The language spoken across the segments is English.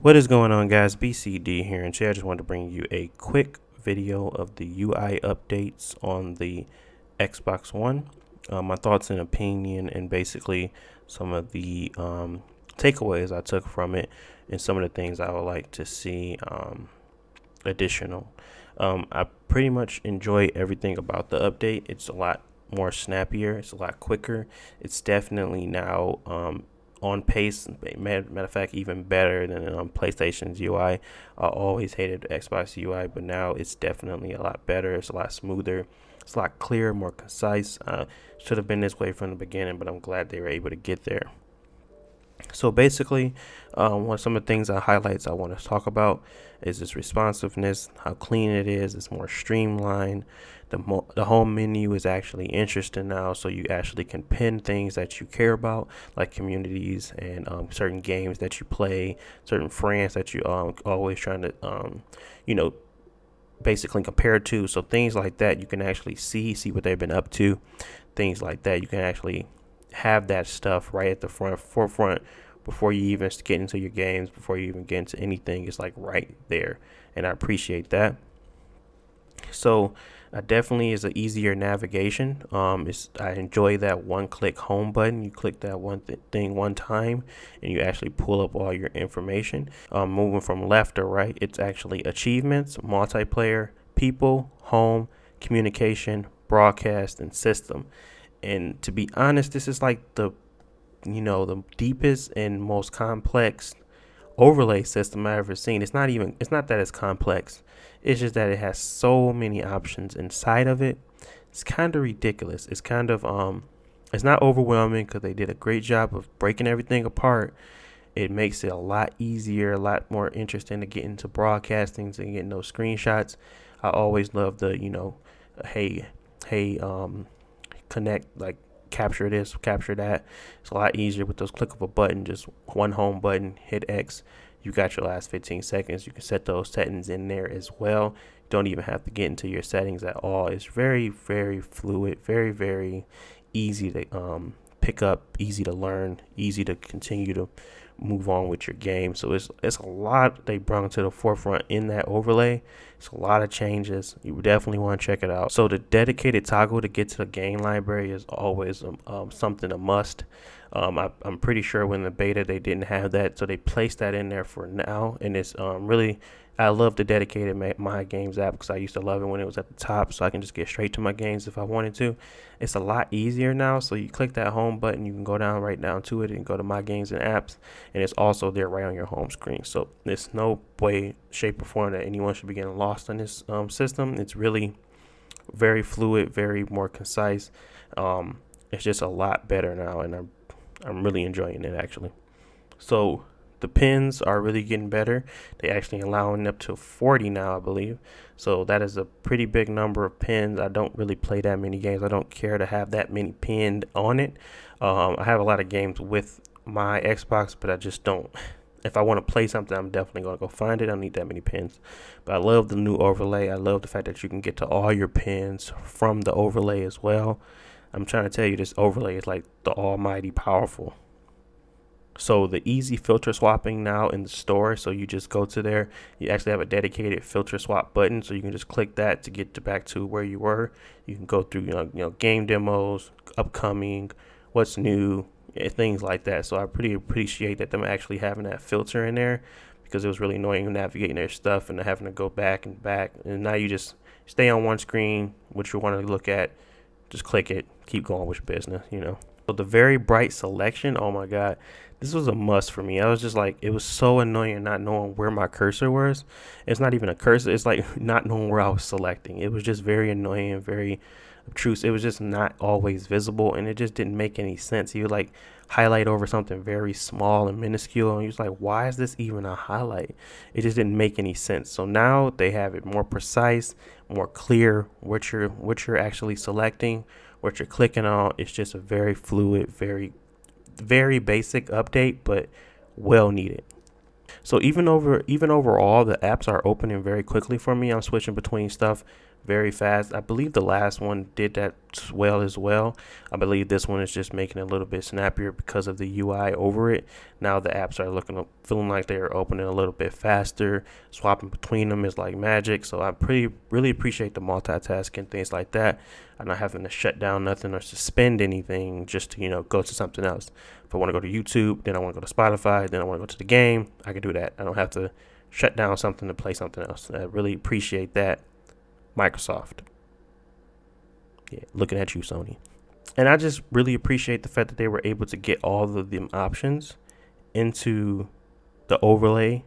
What is going on, guys? BCD here, and today I just wanted to bring you a quick video of the UI updates on the Xbox One. My thoughts and opinion, and basically some of the takeaways I took from it, and some of the things I would like to see additional. I pretty much enjoy everything about the update. It's a lot more snappier. It's a lot quicker. It's definitely now on pace. Matter of fact, even better than PlayStation's UI. I always hated Xbox UI, but now it's definitely a lot better. It's a lot smoother. It's a lot clearer, more concise. Should have been this way from the beginning, but I'm glad they were able to get there. So basically, some of the things highlights I want to talk about is its responsiveness, how clean it is. It's more streamlined. The home menu is actually interesting now, so you actually can pin things that you care about, like communities and certain games that you play, certain friends that you always trying to basically compare to. So things like that you can actually see what they've been up to. Things like that you can actually have that stuff right at the forefront before you even get into your games, before you even get into anything. It's like right there, and I appreciate that. So definitely is an easier navigation. I enjoy that one-click home button. You click that thing one time, and you actually pull up all your information. Moving from left to right, it's actually achievements, multiplayer, people, home, communication, broadcast, and system. And to be honest, this is like the deepest and most complex overlay system I've ever seen. It's not that it's complex. It's just that it has so many options inside of it. It's kind of ridiculous. It's kind of it's not overwhelming because they did a great job of breaking everything apart. It makes it a lot easier, a lot more interesting to get into broadcasting and getting those screenshots. I always love the hey connect, like capture this, capture that. It's a lot easier with those click of a button, just one home button, hit X. You got your last 15 seconds. You can set those settings in there as well. You don't even have to get into your settings at all. It's very, very fluid, very, very easy to pick up, easy to learn, easy to continue to move on with your game. So it's a lot they brought to the forefront in that overlay. It's a lot of changes. You definitely want to check it out. So the dedicated toggle to get to the game library is always something a must. I'm pretty sure when the beta they didn't have that, so they placed that in there for now, and it's really, I love the dedicated My Games app because I used to love it when it was at the top, so I can just get straight to my games if I wanted to. It's a lot easier now, so you click that home button, you can go right down to it and go to My Games and Apps, and it's also there right on your home screen. So there's no way, shape, or form that anyone should be getting lost on this system. It's really very fluid, very more concise. It's just a lot better now, and I'm really enjoying it actually. So the pins are really getting better. They actually allowing up to 40 now, I believe. So that is a pretty big number of pins. I don't really play that many games. I don't care to have that many pinned on it. I have a lot of games with my Xbox, but I just don't. If I want to play something, I'm definitely going to go find it. I don't need that many pins. But I love the new overlay. I love the fact that you can get to all your pins from the overlay as well. I'm trying to tell you, this overlay is like the almighty powerful. So the easy filter swapping now in the store. So you just go to there. You actually have a dedicated filter swap button. So you can just click that to get back to where you were. You can go through game demos, upcoming, what's new, things like that. So I pretty appreciate that them actually having that filter in there, because it was really annoying navigating their stuff and having to go back and back. And now you just stay on one screen, which you want to look at. Just click it, keep going with your business, So the very bright selection, oh my God, this was a must for me. I was just like, it was so annoying not knowing where my cursor was. It's not even a cursor. It's like not knowing where I was selecting. It was just very annoying, very obtrusive. It was just not always visible, and it just didn't make any sense. You would like highlight over something very small and minuscule, and you're just like, why is this even a highlight? It just didn't make any sense. So now they have it more precise, more clear what you're actually selecting, what you're clicking on. It's just a very fluid, very, very basic update, but well needed. So even overall, the apps are opening very quickly for me. I'm switching between stuff very fast. I believe the last one did that well as well. I believe this one is just making it a little bit snappier because of the UI over it. Now the apps are feeling like they're opening a little bit faster. Swapping between them is like magic. So I really appreciate the multitasking, things like that. I'm not having to shut down nothing or suspend anything just to, go to something else. If I want to go to YouTube, then I want to go to Spotify, then I want to go to the game, I can do that. I don't have to shut down something to play something else. I really appreciate that, Microsoft. Yeah, looking at you, Sony. And I just really appreciate the fact that they were able to get all of them options into the overlay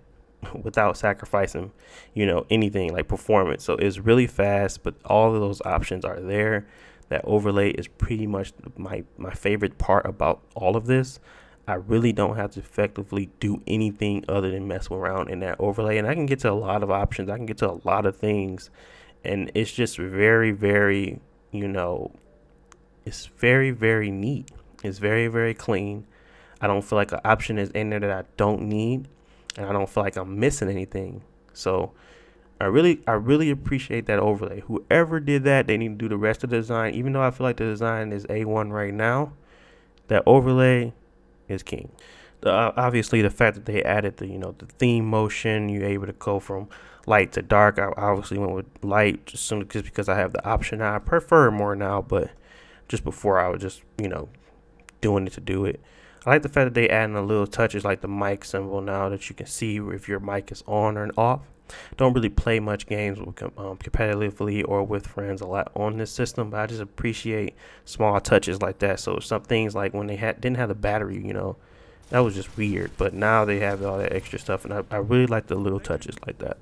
without sacrificing, anything like performance. So it's really fast, but all of those options are there. That overlay is pretty much my favorite part about all of this. I really don't have to effectively do anything other than mess around in that overlay. And I can get to a lot of options. I can get to a lot of things. And it's just very, very, it's very, very neat. It's very, very clean. I don't feel like an option is in there that I don't need. And I don't feel like I'm missing anything. So I really appreciate that overlay. Whoever did that, they need to do the rest of the design. Even though I feel like the design is A1 right now, that overlay is king. Obviously, the fact that they added the theme motion, you're able to go from light to dark. I obviously went with light just because I have the option. I prefer more now, but just before I was just doing it to do it. I like the fact that they adding a little touches like the mic symbol now that you can see if your mic is on or off. Don't really play much games competitively or with friends a lot on this system, but I just appreciate small touches like that. So some things like when they didn't have the battery, that was just weird. But now they have all that extra stuff, and I really like the little touches like that.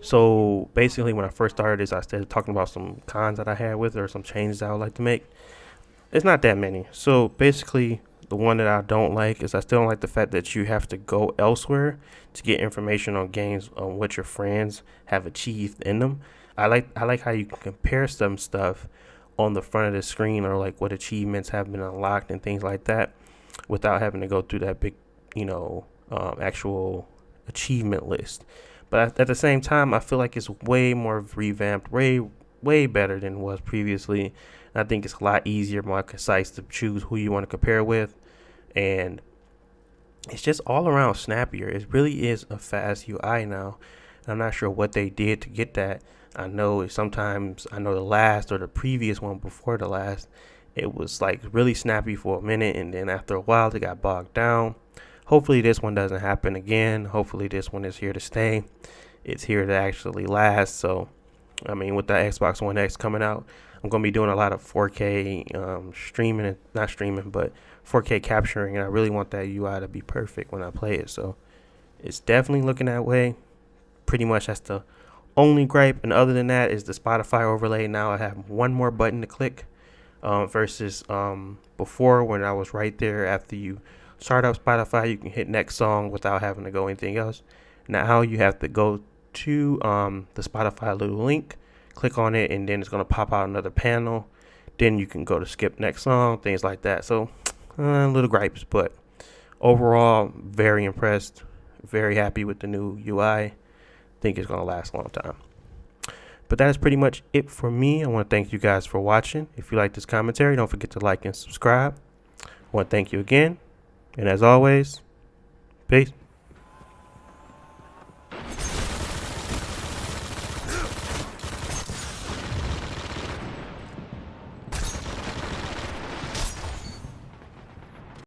So basically, when I first started this, I started talking about some cons that I had with it or some changes I would like to make. It's not that many. So basically, the one that I don't like is I still don't like the fact that you have to go elsewhere to get information on games on what your friends have achieved in them. I like how you can compare some stuff on the front of the screen or like what achievements have been unlocked and things like that without having to go through that big, actual achievement list. But at the same time, I feel like it's way more revamped, way better than it was previously. And I think it's a lot easier, more concise to choose who you want to compare with. And it's just all around snappier. It really is a fast UI now. And I'm not sure what they did to get that. I know the last or the previous one before the last, it was like really snappy for a minute. And then after a while, it got bogged down. Hopefully this one doesn't happen again. Hopefully this one is here to stay. It's here to actually last. So, I mean, with that Xbox One X coming out, I'm going to be doing a lot of 4K streaming, not streaming, but 4K capturing. And I really want that UI to be perfect when I play it. So it's definitely looking that way. Pretty much that's the only gripe. And other than that is the Spotify overlay. Now I have one more button to click versus before when I was right there after you start up Spotify, you can hit next song without having to go anything else. Now you have to go to the Spotify little link, click on it, and then it's going to pop out another panel. Then you can go to skip next song, things like that. So little gripes, but overall, very impressed, very happy with the new UI. Think it's going to last a long time. But that is pretty much it for me. I want to thank you guys for watching. If you like this commentary, don't forget to like and subscribe. I want to thank you again. And as always, peace.